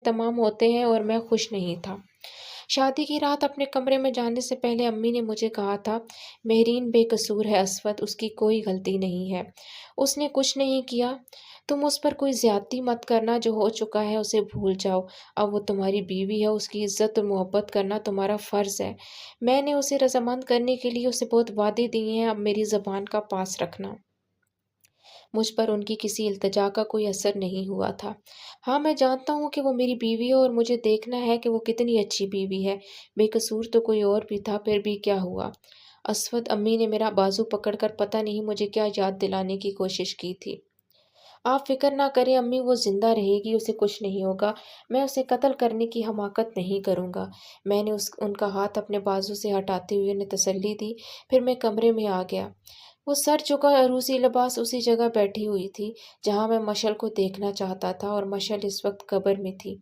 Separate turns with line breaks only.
तमाम होते हैं और मैं खुश नहीं था। शादी की रात अपने कमरे में जाने से पहले अम्मी ने मुझे कहा था, मेहरीन बेकसूर है अस्वद, उसकी कोई गलती नहीं है। उसने कुछ नहीं किया। तुम उस पर कोई ज़्यादती मत करना, जो हो चुका है उसे भूल जाओ। अब वो तुम्हारी बीवी है, उसकी इज़्ज़त और मोहब्बत करना तुम्हारा फ़र्ज़ है। मैंने उसे रज़ामंद करने के लिए उसे बहुत वादे दिए हैं, अब मेरी ज़बान का पास रखना। मुझ पर उनकी किसी इल्तिजा का कोई असर नहीं हुआ था। हाँ, मैं जानता हूँ कि वो मेरी बीवी है और मुझे देखना है कि वो कितनी अच्छी बीवी है। बेकसूर तो कोई और भी था, फिर भी क्या हुआ? अस्वद, अम्मी ने मेरा बाजू पकड़कर पता नहीं मुझे क्या याद दिलाने की कोशिश की थी। आप फ़िक्र ना करें अम्मी, वो ज़िंदा रहेगी, उसे कुछ नहीं होगा। मैं उसे कत्ल करने की हमाकत नहीं करूँगा। मैंने उनका हाथ अपने बाजू से हटाते हुए उन्हें तसल्ली दी, फिर मैं कमरे में आ गया। वो सर झुका अरूसी लिबास उसी जगह बैठी हुई थी, जहाँ मैं मशल को देखना चाहता था और मशल इस वक़्त कब्र में थी।